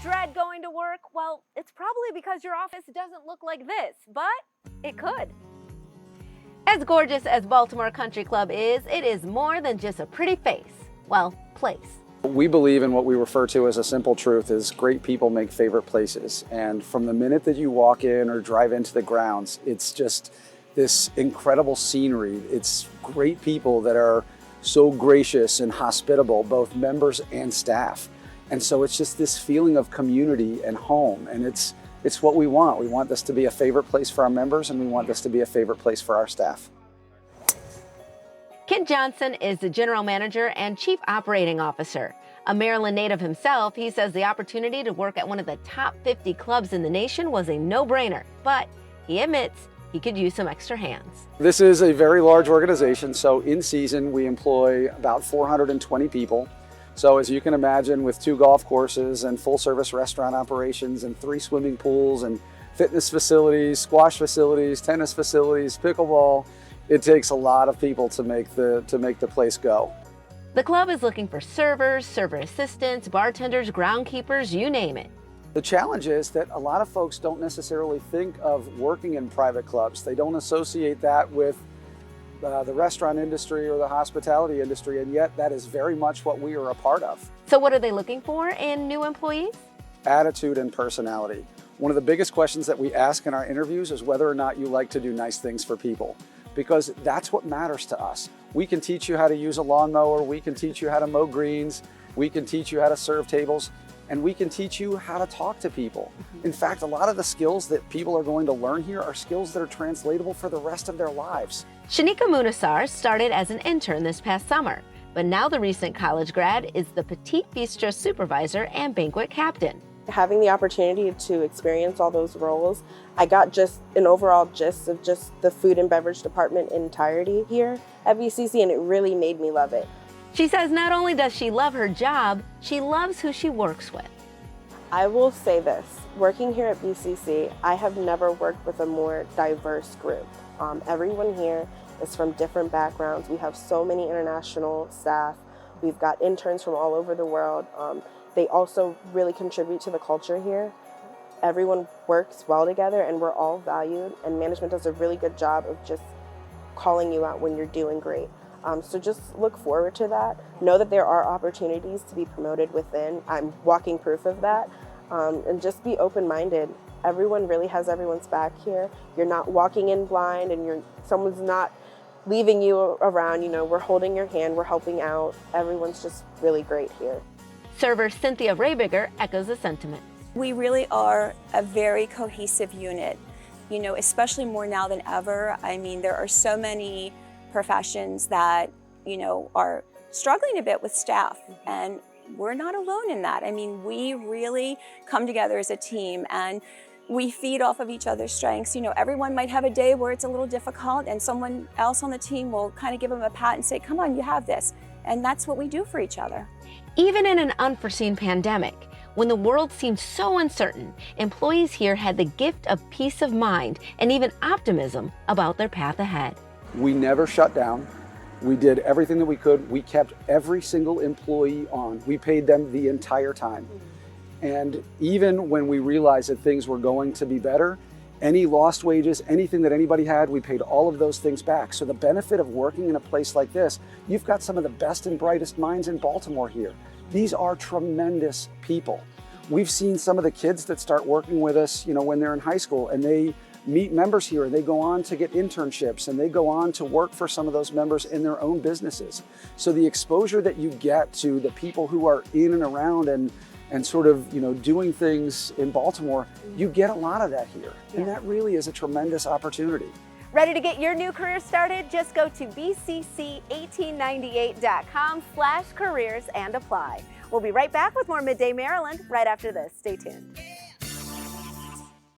dread going to work? Well, it's probably because your office doesn't look like this, but it could. As gorgeous as Baltimore Country Club is, it is more than just a pretty face. Well, place. We believe in what we refer to as a simple truth is great people make favorite places. And from the minute that you walk in or drive into the grounds, it's just this incredible scenery. It's great people that are so gracious and hospitable, both members and staff. And so it's just this feeling of community and home. And it's what we want. We want this to be a favorite place for our members, and we want this to be a favorite place for our staff. Kent Johnson is the general manager and chief operating officer. A Maryland native himself, he says the opportunity to work at one of the top 50 clubs in the nation was a no-brainer, but he admits he could use some extra hands. This is a very large organization, so in season we employ about 420 people. So as you can imagine, with 2 golf courses and full-service restaurant operations and 3 swimming pools and fitness facilities, squash facilities, tennis facilities, pickleball, it takes a lot of people to make the place go. The club is looking for servers, server assistants, bartenders, groundskeepers, you name it. The challenge is that a lot of folks don't necessarily think of working in private clubs. They don't associate that with the restaurant industry or the hospitality industry, and yet that is very much what we are a part of. So what are they looking for in new employees? Attitude and personality. One of the biggest questions that we ask in our interviews is whether or not you like to do nice things for people, because that's what matters to us. We can teach you how to use a lawnmower, we can teach you how to mow greens, we can teach you how to serve tables, and we can teach you how to talk to people. In fact, a lot of the skills that people are going to learn here are skills that are translatable for the rest of their lives. Shaneeka Moonesar started as an intern this past summer, but now the recent college grad is the Petite Bistro Supervisor and Banquet Captain. Having the opportunity to experience all those roles, I got just an overall gist of just the food and beverage department in entirety here at BCC, and it really made me love it. She says not only does she love her job, she loves who she works with. I will say this, working here at BCC, I have never worked with a more diverse group. Everyone here is from different backgrounds. We have so many international staff. We've got interns from all over the world. They also really contribute to the culture here. Everyone works well together and we're all valued, and management does a really good job of just calling you out when you're doing great. So just look forward to that. Know that there are opportunities to be promoted within. I'm walking proof of that. And just be open-minded. Everyone really has everyone's back here. You're not walking in blind, and someone's not leaving you around. You know, we're holding your hand, we're helping out. Everyone's just really great here. Server Cynthia Raebiger echoes the sentiment. We really are a very cohesive unit, you know, especially more now than ever. I mean, there are so many professions that, you know, are struggling a bit with staff, and we're not alone in that. I mean, we really come together as a team and we feed off of each other's strengths. You know, everyone might have a day where it's a little difficult and someone else on the team will kind of give them a pat and say, come on, you have this. And that's what we do for each other. Even in an unforeseen pandemic, when the world seemed so uncertain, employees here had the gift of peace of mind and even optimism about their path ahead. We never shut down. We did everything that we could. We kept every single employee on. We paid them the entire time. And even when we realized that things were going to be better, any lost wages, anything that anybody had, we paid all of those things back. So the benefit of working in a place like this, you've got some of the best and brightest minds in Baltimore here. These are tremendous people. We've seen some of the kids that start working with us, you know, when they're in high school, and they meet members here, and they go on to get internships, and they go on to work for some of those members in their own businesses. So the exposure that you get to the people who are in and around and sort of, you know, doing things in Baltimore, you get a lot of that here. And that really is a tremendous opportunity. Ready to get your new career started? Just go to bcc1898.com/careers and apply. We'll be right back with more Midday Maryland right after this. Stay tuned.